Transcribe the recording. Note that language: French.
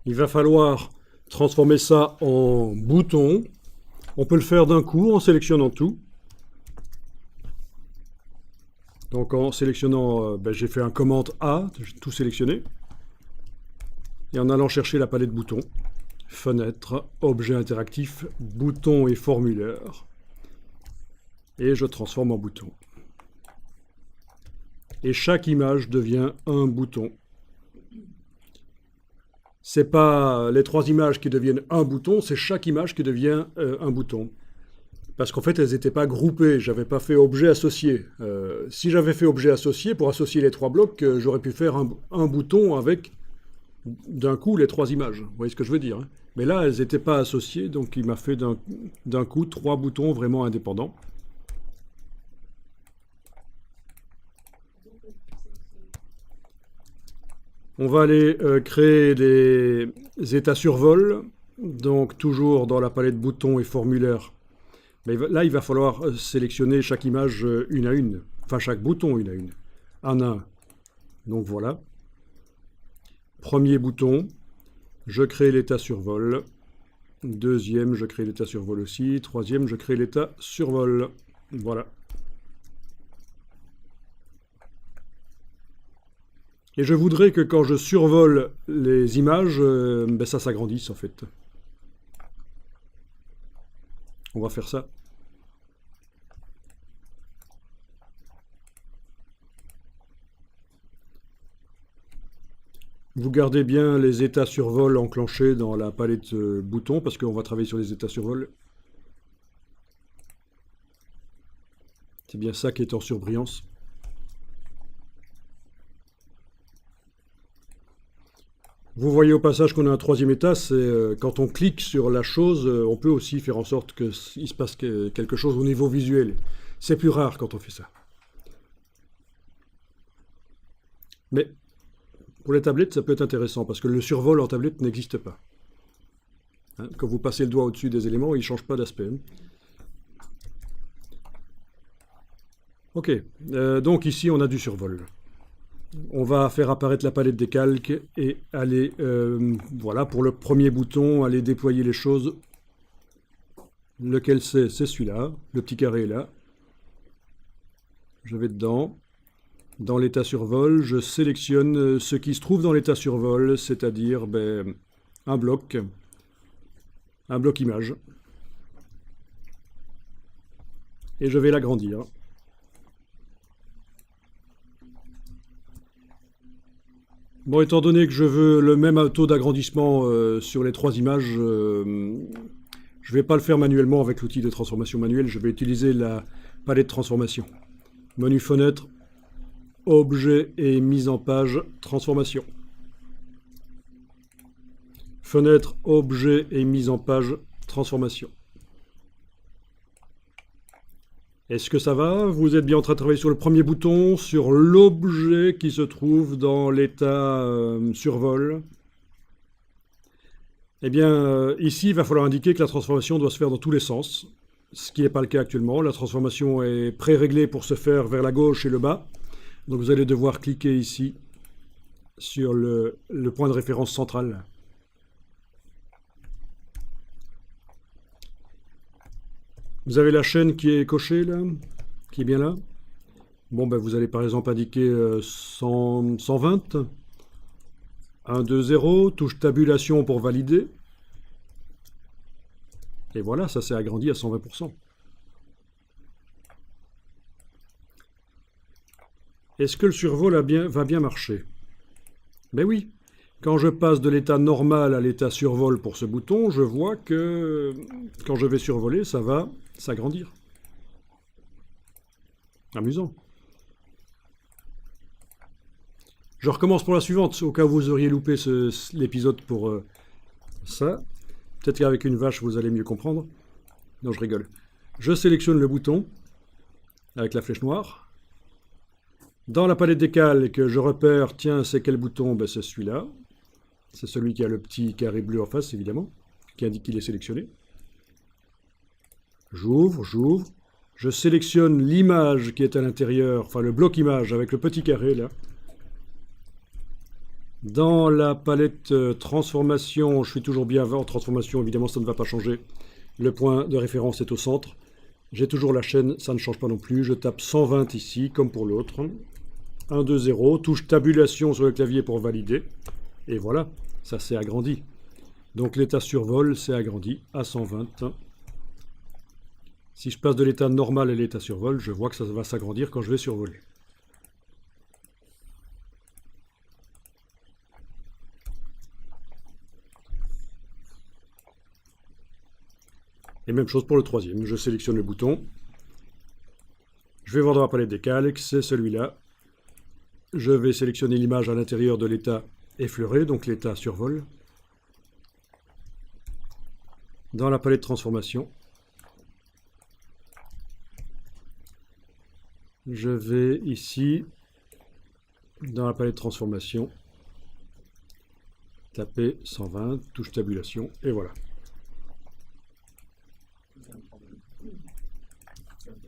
Il va falloir transformer ça en bouton. On peut le faire d'un coup en sélectionnant tout. Donc en sélectionnant, j'ai fait un commande A, j'ai tout sélectionné. Et en allant chercher la palette boutons, fenêtre, objet interactif, bouton et formulaire. Et je transforme en bouton. Et chaque image devient un bouton. C'est pas les 3 images qui deviennent un bouton, c'est chaque image qui devient un bouton. Parce qu'en fait, elles n'étaient pas groupées, j'avais pas fait objet associé. Si j'avais fait objet associé, pour associer les 3 blocs, j'aurais pu faire un bouton avec, d'un coup, les 3 images. Vous voyez ce que je veux dire, hein? Mais là, elles n'étaient pas associées, donc il m'a fait d'un coup 3 boutons vraiment indépendants. On va aller créer des états survol, donc toujours dans la palette boutons et formulaires. Mais là, il va falloir sélectionner chaque image une à une, enfin chaque bouton une à une, un à un. Donc voilà. Premier bouton, je crée l'état survol. Deuxième, je crée l'état survol aussi. Troisième, je crée l'état survol. Voilà. Et je voudrais que quand je survole les images, ça s'agrandisse en fait. On va faire ça. Vous gardez bien les états survol enclenchés dans la palette boutons parce qu'on va travailler sur les états survol. C'est bien ça qui est en surbrillance. Vous voyez au passage qu'on a un 3e état, c'est quand on clique sur la chose, on peut aussi faire en sorte qu'il se passe quelque chose au niveau visuel. C'est plus rare quand on fait ça. Mais pour les tablettes, ça peut être intéressant parce que le survol en tablette n'existe pas. Hein, quand vous passez le doigt au-dessus des éléments, il ne change pas d'aspect. Ok, donc ici on a du survol. On va faire apparaître la palette des calques et aller, voilà, pour le premier bouton, aller déployer les choses. Lequel c'est celui-là, le petit carré est là. Je vais dedans. Dans l'état survol, je sélectionne ce qui se trouve dans l'état survol, c'est-à-dire un bloc image. Et je vais l'agrandir. Bon, étant donné que je veux le même taux d'agrandissement sur les 3 images, je ne vais pas le faire manuellement avec l'outil de transformation manuelle, je vais utiliser la palette transformation. Menu fenêtre, objet et mise en page, transformation. Fenêtre, objet et mise en page, transformation. Est-ce que ça va? Vous êtes bien en train de travailler sur le premier bouton, sur l'objet qui se trouve dans l'état survol. Eh bien, ici, il va falloir indiquer que la transformation doit se faire dans tous les sens, ce qui n'est pas le cas actuellement. La transformation est pré-réglée pour se faire vers la gauche et le bas. Donc vous allez devoir cliquer ici sur le point de référence central. Vous avez la chaîne qui est cochée là, qui est bien là. Bon, vous allez par exemple indiquer 120, 1, 2, 0, touche tabulation pour valider. Et voilà, ça s'est agrandi à 120%. Est-ce que le survol va bien marcher? Ben oui. Quand je passe de l'état normal à l'état survol pour ce bouton, je vois que quand je vais survoler, ça va s'agrandir. Amusant. Je recommence pour la suivante, au cas où vous auriez loupé l'épisode pour ça. Peut-être qu'avec une vache, vous allez mieux comprendre. Non, je rigole. Je sélectionne le bouton avec la flèche noire. Dans la palette des calques, je repère, tiens, c'est quel bouton? C'est celui-là. C'est celui qui a le petit carré bleu en face, évidemment, qui indique qu'il est sélectionné. J'ouvre. Je sélectionne l'image qui est à l'intérieur, enfin le bloc image avec le petit carré là. Dans la palette transformation, je suis toujours bien en transformation, évidemment ça ne va pas changer. Le point de référence est au centre. J'ai toujours la chaîne, ça ne change pas non plus. Je tape 120 ici, comme pour l'autre. 1, 2, 0, touche tabulation sur le clavier pour valider. Et voilà, ça s'est agrandi. Donc l'état survol s'est agrandi à 120. Si je passe de l'état normal à l'état survol, je vois que ça va s'agrandir quand je vais survoler. Et même chose pour le troisième. Je sélectionne le bouton. Je vais voir dans la palette des calques, c'est celui-là. Je vais sélectionner l'image à l'intérieur de l'état effleuré, donc l'état survol. Dans la palette transformation, je vais ici, dans la palette transformation, taper 120, touche tabulation, et voilà.